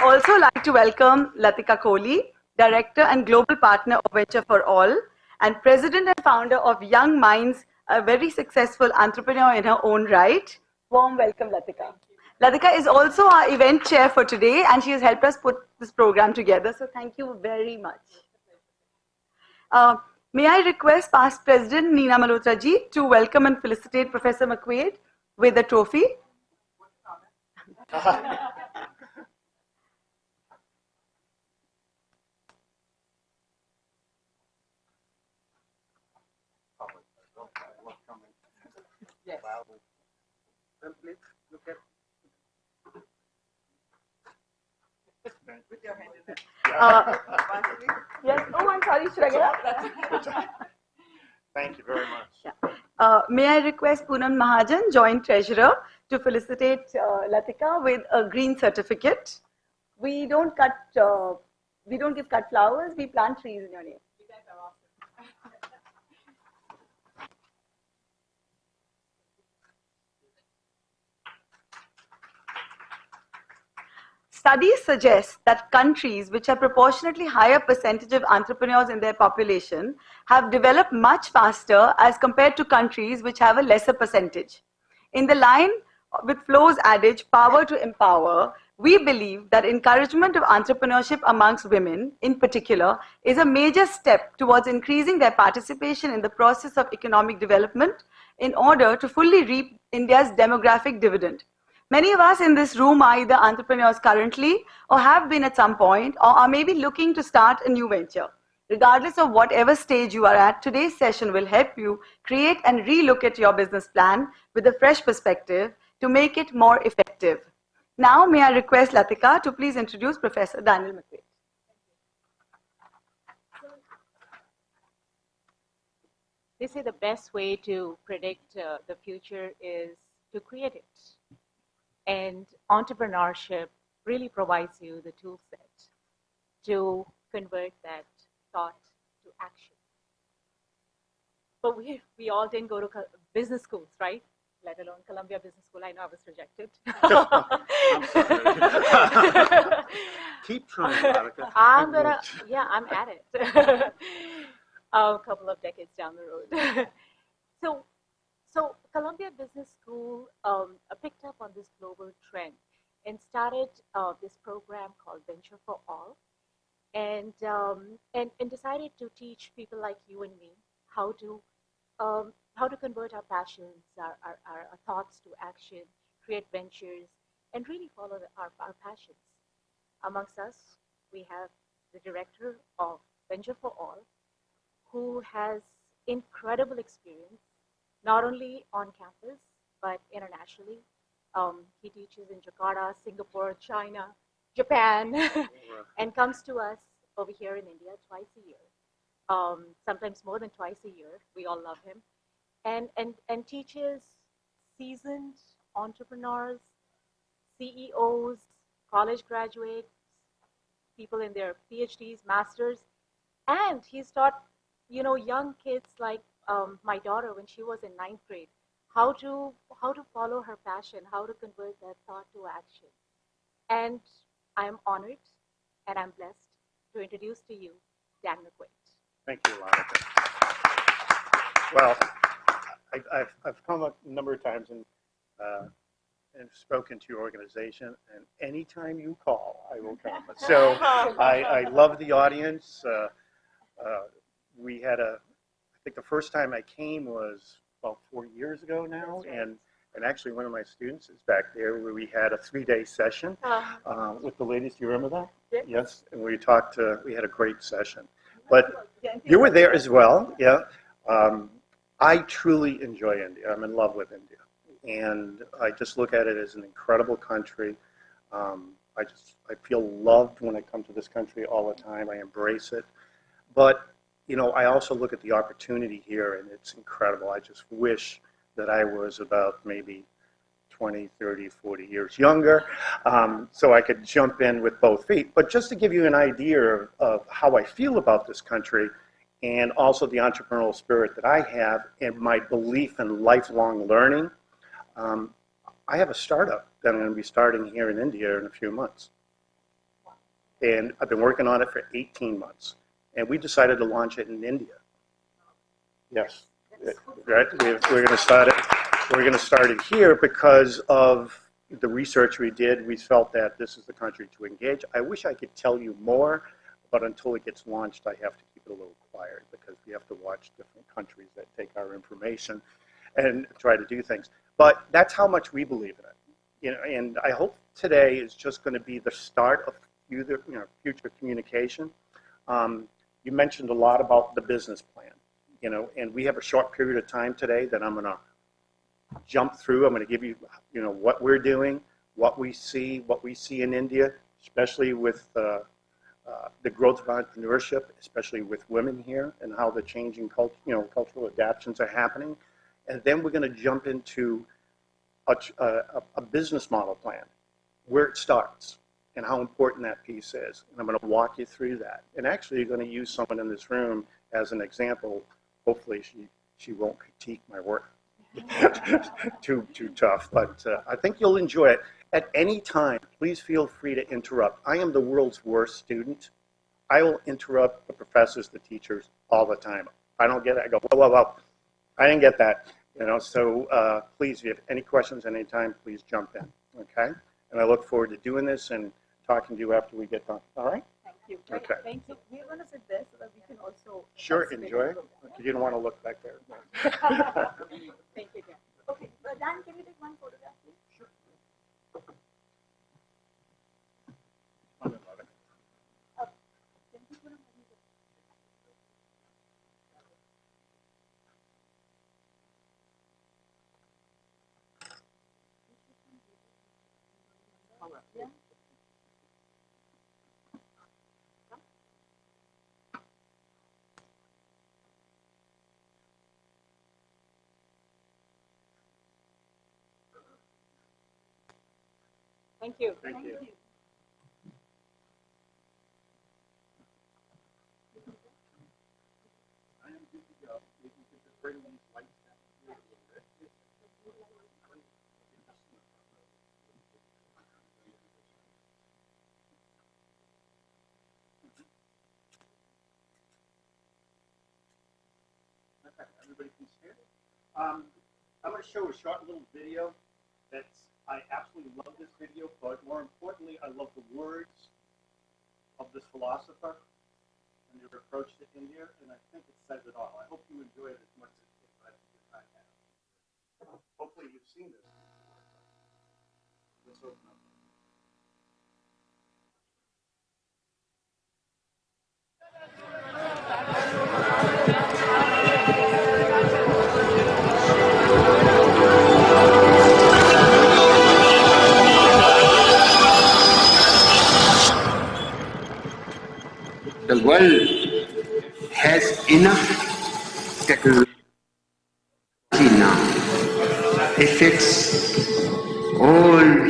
also like to welcome Latika Kohli, Director and Global Partner of Venture for All, and President and Founder of Young Minds, a very successful entrepreneur in her own right. Warm welcome, Latika. Latika is also our event chair for today, and she has helped us put this program together, so thank you very much. May I request past President Neena Malhotra ji to welcome and felicitate Professor MQuade with a trophy. Yes. Please look at. With your hand in it. Yes. Oh, I'm sorry. Should I get up? Thank you very much. Yeah. May I request Poonam Mahajan, Joint Treasurer, to felicitate Latika with a green certificate. We don't give cut flowers. We plant trees in your name. You guys are awesome. Studies suggest that countries which have proportionately higher percentage of entrepreneurs in their population have developed much faster as compared to countries which have a lesser percentage. In the line with Flo's adage, power to empower, we believe that encouragement of entrepreneurship amongst women, in particular, is a major step towards increasing their participation in the process of economic development in order to fully reap India's demographic dividend. Many of us in this room are either entrepreneurs currently or have been at some point or are maybe looking to start a new venture. Regardless of whatever stage you are at, today's session will help you create and relook at your business plan with a fresh perspective to make it more effective. Now, may I request Latika to please introduce Professor Daniel McQuade. They say the best way to predict the future is to create it. And entrepreneurship really provides you the tool set to convert that thought to action. But we all didn't go to business schools, right? Let alone Columbia Business School. I know I was rejected. I'm sorry. Keep trying, Monica. I'm at it. A couple of decades down the road. So Columbia Business School picked up on this global trend and started this program called Venture for All, and decided to teach people like you and me how to convert our passions, our thoughts to action, create ventures, and really follow our passions. Amongst us, we have the director of Venture for All, who has incredible experience, not only on campus, but internationally. He teaches in Jakarta, Singapore, China, Japan, and comes to us over here in India twice a year, sometimes more than twice a year. We all love him. And teaches seasoned entrepreneurs, CEOs, college graduates, people in their PhDs, masters, and he's taught young kids like my daughter when she was in 9th grade how to follow her passion, how to convert that thought to action. And I'm honored and I'm blessed to introduce to you Dan McQuade. Thank you, Monica. Well, I've come a number of times and spoken to your organization, and anytime you call, I will come. So I love the audience. We had I think the first time I came was about 4 years ago now, right. and actually one of my students is back there where we had a 3-day session with the ladies. Do you remember that? Yes. Yes, and we had a great session. But you were there as well, yeah. I truly enjoy India. I'm in love with India, and I just look at it as an incredible country. I feel loved when I come to this country all the time. I embrace it, but I also look at the opportunity here, and it's incredible. I just wish that I was about maybe 20, 30, 40 years younger, so I could jump in with both feet. But just to give you an idea of how I feel about this country, and also the entrepreneurial spirit that I have, and my belief in lifelong learning, I have a startup that I'm going to be starting here in India in a few months. And I've been working on it for 18 months. And we decided to launch it in India. Yes, right. We're going to start it. We're going to start it here because of the research we did. We felt that this is the country to engage. I wish I could tell you more, but until it gets launched, I have to keep it a little quiet because we have to watch different countries that take our information and try to do things. But that's how much we believe in it. You know, and I hope today is just going to be the start of future communication. You mentioned a lot about the business plan, and we have a short period of time today that I'm going to jump through. I'm going to give you, what we're doing, what we see in India, especially with the growth of entrepreneurship, especially with women here, and how the changing cultural adaptations are happening. And then we're going to jump into a business model plan, where it starts and how important that piece is. And I'm going to walk you through that. And actually, you're going to use someone in this room as an example. Hopefully, she won't critique my work too tough. But I think you'll enjoy it. At any time, please feel free to interrupt. I am the world's worst student. I will interrupt the professors, the teachers, all the time. I don't get it. I go, whoa. I didn't get that. So please, if you have any questions at any time, please jump in. Okay? And I look forward to doing this and talking to you after we get done. All right? Thank you. Okay. Thank you. We're going to sit there so that we can also... Sure, enjoy. You don't want to look back there. Thank you, Dan. Okay, Dan, can you take one photograph, please? Sure. Thank you. Thank you. I am good to go. If you could just bring these lights down here a little bit. Okay, everybody can see it. I'm going to show a short little video I absolutely love this video, but more importantly, I love the words of this philosopher and their approach to India, and I think it says it all. I hope you enjoy it as much as I have. Hopefully you've seen this. Let's open up. The world has enough technology now. If its old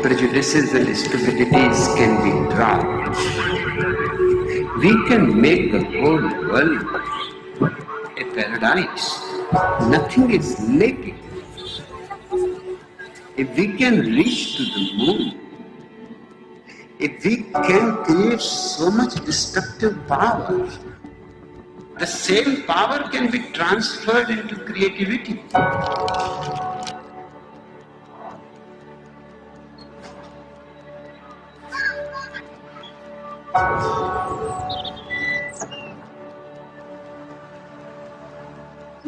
prejudices and stupidities can be dropped, we can make the whole world a paradise. Nothing is lacking. If we can reach to the moon, if we can create so much destructive power, the same power can be transferred into creativity.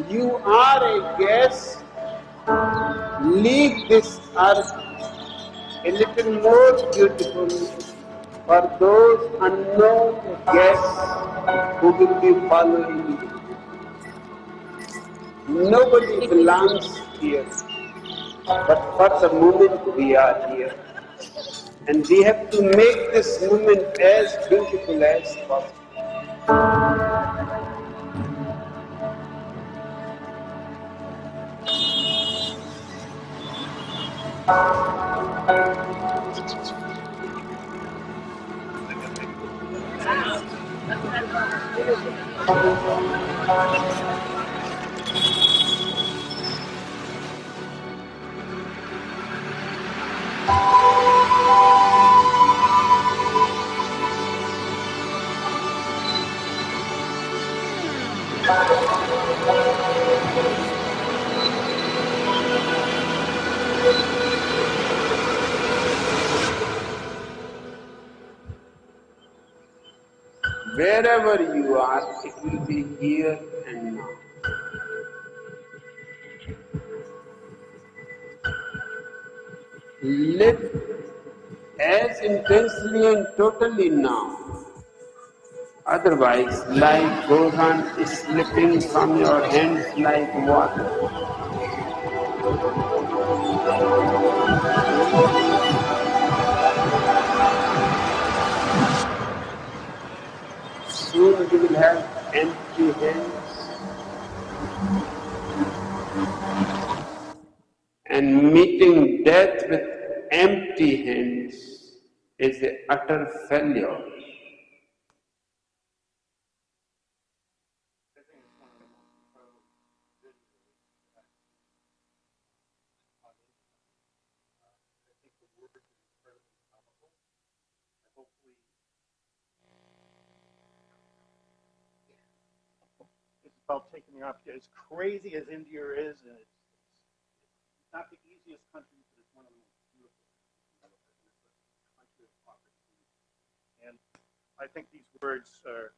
You are a guest. Leave this earth a little more beautiful for those unknown guests who will be following you. Nobody belongs here, but for the moment we are here. And we have to make this moment as beautiful as possible. Wherever you are, it will be here and now. Live as intensely and totally now. Otherwise, life goes on slipping from your hands like water. Soon you will have empty hands, and meeting death with empty hands is an utter failure. It's about taking the opportunity. As crazy as India is, and it's not the easiest country, but it's one of the most beautiful countries. It's a country of opportunity. And I think these words are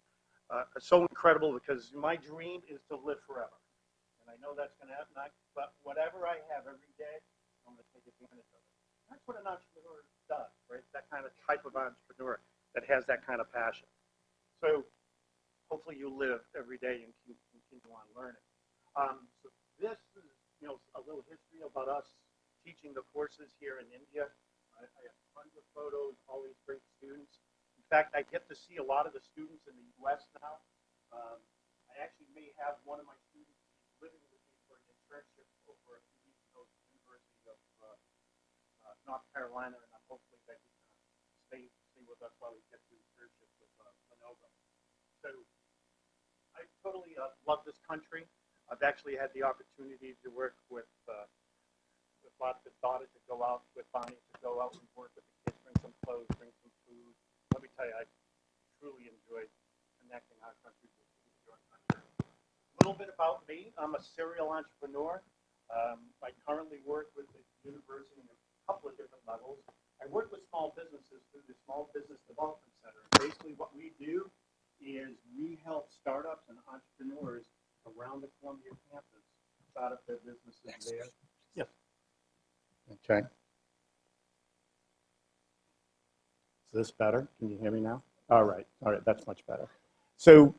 so incredible because my dream is to live forever. And I know that's going to happen, but whatever I have every day, I'm going to take advantage of it. That's what an entrepreneur does, right? That kind of type of entrepreneur that has that kind of passion. So hopefully you live every day and continue on learning. So this is, a little history about us teaching the courses here in India. I have tons of photos, all these great students. In fact, I get to see a lot of the students in the U.S. now. I actually may have one of my students living with me for an internship over a few weeks ago at the University of North Carolina, and I'm hopefully that he's going to stay with us while he gets his internship with Lenovo. So I totally love this country. I've actually had the opportunity to work with Bob's daughter to go out, with Bonnie to go out and work with the kids, bring some clothes, bring some food. Let me tell you, I truly enjoyed connecting our country with your country. A little bit about me. I'm a serial entrepreneur. I currently work with the university in a couple of different levels. I work with small businesses through the Small Business Development Center. Basically what we do is we help startups and entrepreneurs around the Columbia campus start up their businesses there. Yes. Okay. Is this better? Can you hear me now? All right, that's much better. So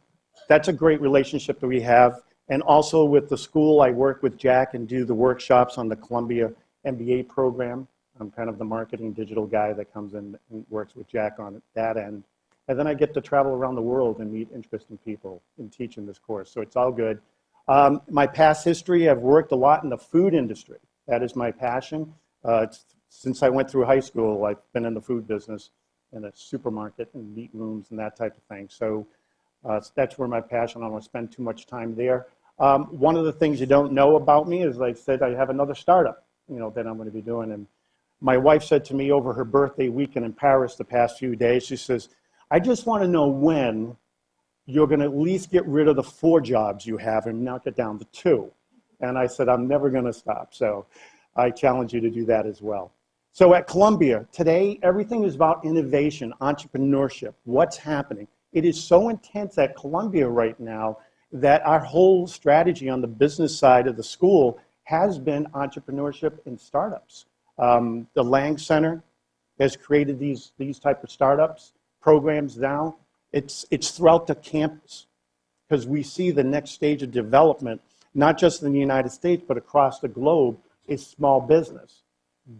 that's a great relationship that we have. And also with the school, I work with Jack and do the workshops on the Columbia MBA program. I'm kind of the marketing digital guy that comes in and works with Jack on that end. And then I get to travel around the world and meet interesting people in teaching this course. So it's all good. My past history, I've worked a lot in the food industry. That is my passion. Since I went through high school, I've been in the food business in a supermarket and meat rooms and that type of thing. So that's where my passion, I don't want to spend too much time there. One of the things you don't know about me is, like I said, I have another startup, that I'm going to be doing. And my wife said to me over her birthday weekend in Paris the past few days, she says, I just want to know when you're going to at least get rid of the 4 jobs you have and knock it down to 2. And I said, I'm never going to stop. So I challenge you to do that as well. So at Columbia, today, everything is about innovation, entrepreneurship, what's happening. It is so intense at Columbia right now that our whole strategy on the business side of the school has been entrepreneurship and startups. The Lang Center has created these type of startups programs now. It's throughout the campus because we see the next stage of development, not just in the United States, but across the globe, is small business.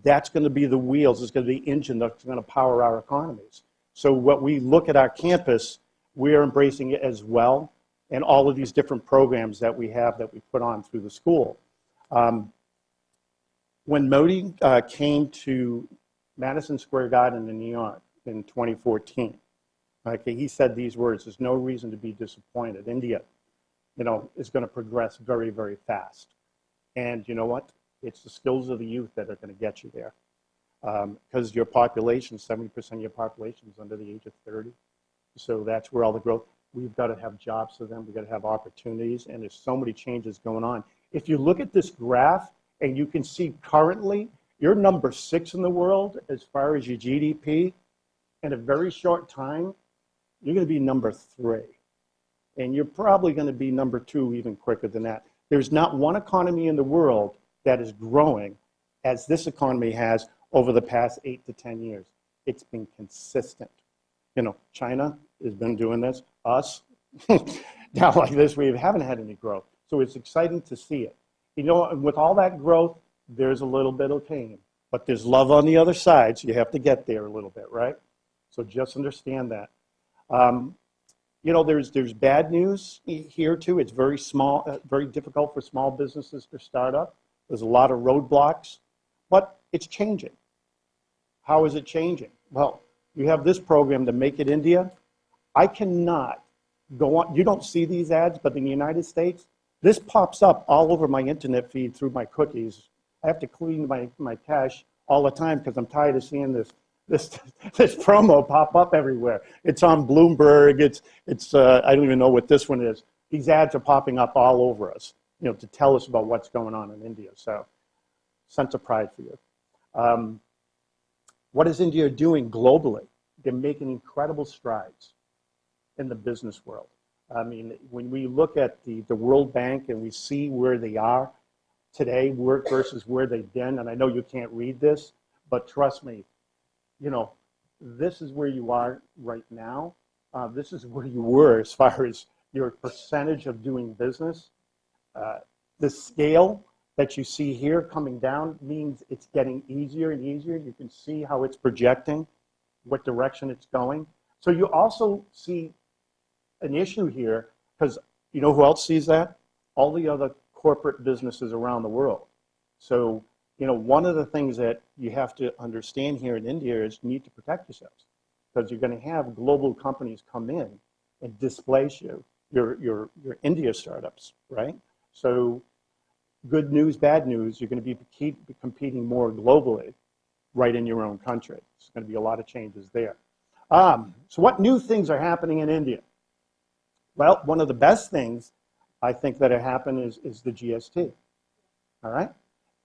That's going to be the wheels, it's going to be the engine that's going to power our economies. So what we look at our campus, we are embracing it as well, and all of these different programs that we have that we put on through the school. When Modi came to Madison Square Garden in New York in 2014, okay, he said these words, there's no reason to be disappointed. India, is going to progress very, very fast. And you know what? It's the skills of the youth that are going to get you there. Because your population, 70% of your population is under the age of 30. So that's where all the growth, we've got to have jobs for them, we've got to have opportunities, and there's so many changes going on. If you look at this graph, and you can see currently, you're number 6 in the world as far as your GDP. In a very short time, you're going to be number 3. And you're probably going to be number 2 even quicker than that. There's not one economy in the world that is growing as this economy has over the past 8 to 10 years. It's been consistent. You know, China has been doing this. Us, down like this, we haven't had any growth. So it's exciting to see it. You know, with all that growth, there's a little bit of pain. But there's love on the other side, so you have to get there a little bit, right? So just understand that. You know, there's bad news here too. It's very small, very difficult for small businesses to start up. There's a lot of roadblocks, but it's changing. How is it changing? Well, you have this program to Make It India. I cannot go on. You don't see these ads, but in the United States, this pops up all over my internet feed through my cookies. I have to clean my cache all the time because I'm tired of seeing this promo pop up everywhere. It's on Bloomberg. It's I don't even know what this one is. These ads are popping up all over us, you know, to tell us about what's going on in India. So, sense of pride for you. What is India doing globally? They're making incredible strides in the business world. I mean, when we look at the World Bank and we see where they are today versus where they've been, and I know you can't read this, but trust me, you know, this is where you are right now. This is where you were as far as your percentage of doing business. The scale that you see here coming down means it's getting easier and easier. You can see how it's projecting, what direction it's going. So you also see an issue here because you know who else sees that? All the other corporate businesses around the world. So, you know, one of the things that you have to understand here in India is you need to protect yourselves because you're going to have global companies come in and displace your India startups, right? So good news, bad news, you're going to be competing more globally right in your own country. There's going to be a lot of changes there. So what new things are happening in India? Well, one of the best things I think that have happened is the GST, all right?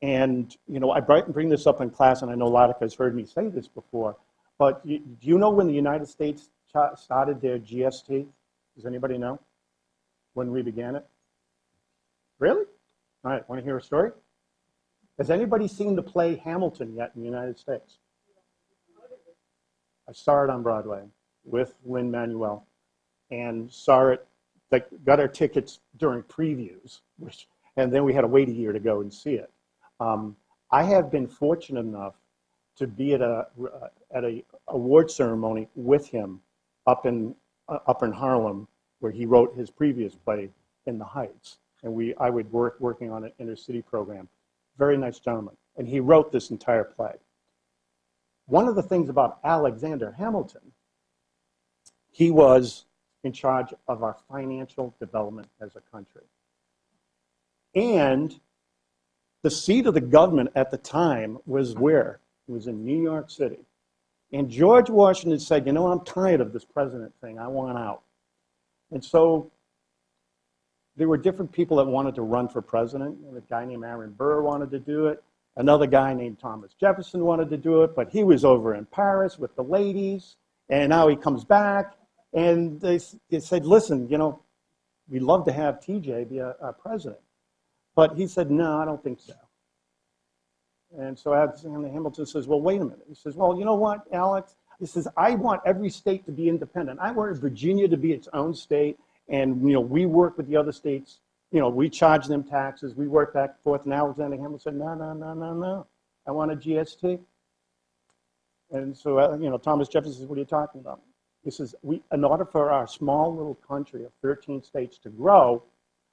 And, you know, I bring this up in class, and I know Latika has heard me say this before, but do you know when the United States started their GST? Does anybody know when we began it? Really? All right, want to hear a story? Has anybody seen the play Hamilton yet in the United States? I saw it on Broadway with Lin-Manuel and saw it, like, got our tickets during previews, and then we had to wait a year to go and see it. I have been fortunate enough to be at a award ceremony with him up in Harlem, where he wrote his previous play, In the Heights, and I would working on an inner city program. Very nice gentleman, and he wrote this entire play. One of the things about Alexander Hamilton, he was in charge of our financial development as a country. And the seat of the government at the time was where? It was in New York City. And George Washington said, you know, I'm tired of this president thing. I want out. And so there were different people that wanted to run for president. A guy named Aaron Burr wanted to do it. Another guy named Thomas Jefferson wanted to do it, but he was over in Paris with the ladies, and now he comes back. And they said, listen, you know, we'd love to have TJ be our president. But he said, no, I don't think so. And so Alexander Hamilton says, well, wait a minute. He says, well, you know what, Alex? He says, I want every state to be independent. I want Virginia to be its own state. And, you know, we work with the other states. You know, we charge them taxes. We work back and forth. And Alexander Hamilton said, no. I want a GST. And so, you know, Thomas Jefferson says, what are you talking about? He says, in order for our small little country of 13 states to grow,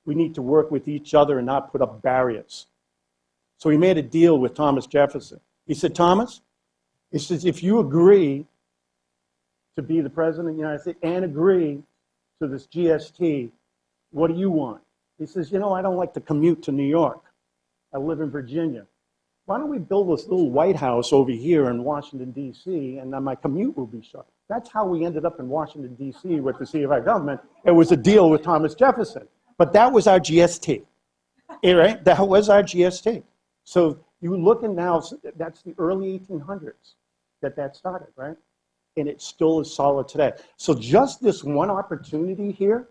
we need to work with each other and not put up barriers. So he made a deal with Thomas Jefferson. He said, Thomas, he says, if you agree to be the president of the United States and agree to this GST, what do you want? He says, you know, I don't like to commute to New York. I live in Virginia. Why don't we build this little White House over here in Washington, D.C., and then my commute will be short. That's how we ended up in Washington, D.C. with the seat of our government. It was a deal with Thomas Jefferson. But that was our GST, right? That was our GST. So you look at now, that's the early 1800s that started, right? and it still is solid today. So just this one opportunity here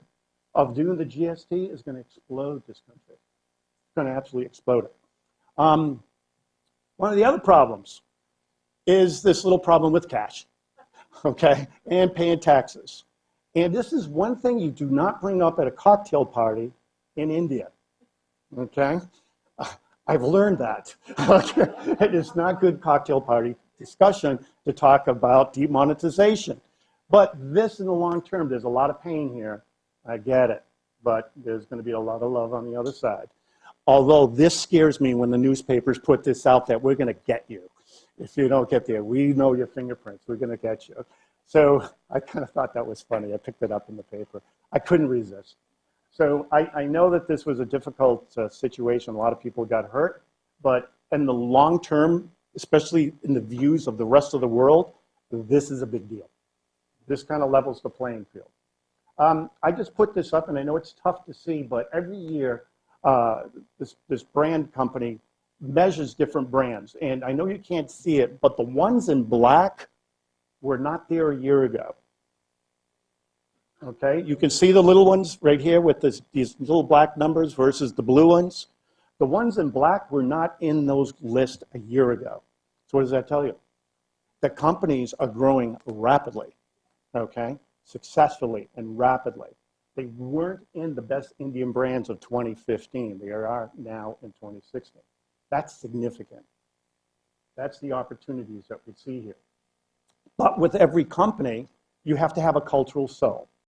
of doing the GST is going to explode this country. It's going to absolutely explode it. One of the other problems is this little problem with cash, okay, and paying taxes. And this is one thing you do not bring up at a cocktail party in India, okay? I've learned that. Okay? It is not good cocktail party discussion to talk about demonetization. But this in the long term, there's a lot of pain here. I get it. But there's going to be a lot of love on the other side. Although this scares me when the newspapers put this out that we're going to get you. If you don't get there, we know your fingerprints. We're going to get you. So I kind of thought that was funny. I picked it up in the paper. I couldn't resist. So I know that this was a difficult situation. A lot of people got hurt. But in the long term, especially in the views of the rest of the world, this is a big deal. This kind of levels the playing field. I just put this up, and I know it's tough to see, but every year this brand company measures different brands. And I know you can't see it, but the ones in black were not there a year ago. Okay, you can see the little ones right here with these little black numbers versus the blue ones. The ones in black were not in those lists a year ago. So what does that tell you? The companies are growing rapidly, okay, successfully and rapidly. They weren't in the best Indian brands of 2015. They are now in 2016. That's significant. That's the opportunities that we see here. But with every company, you have to have a cultural soul.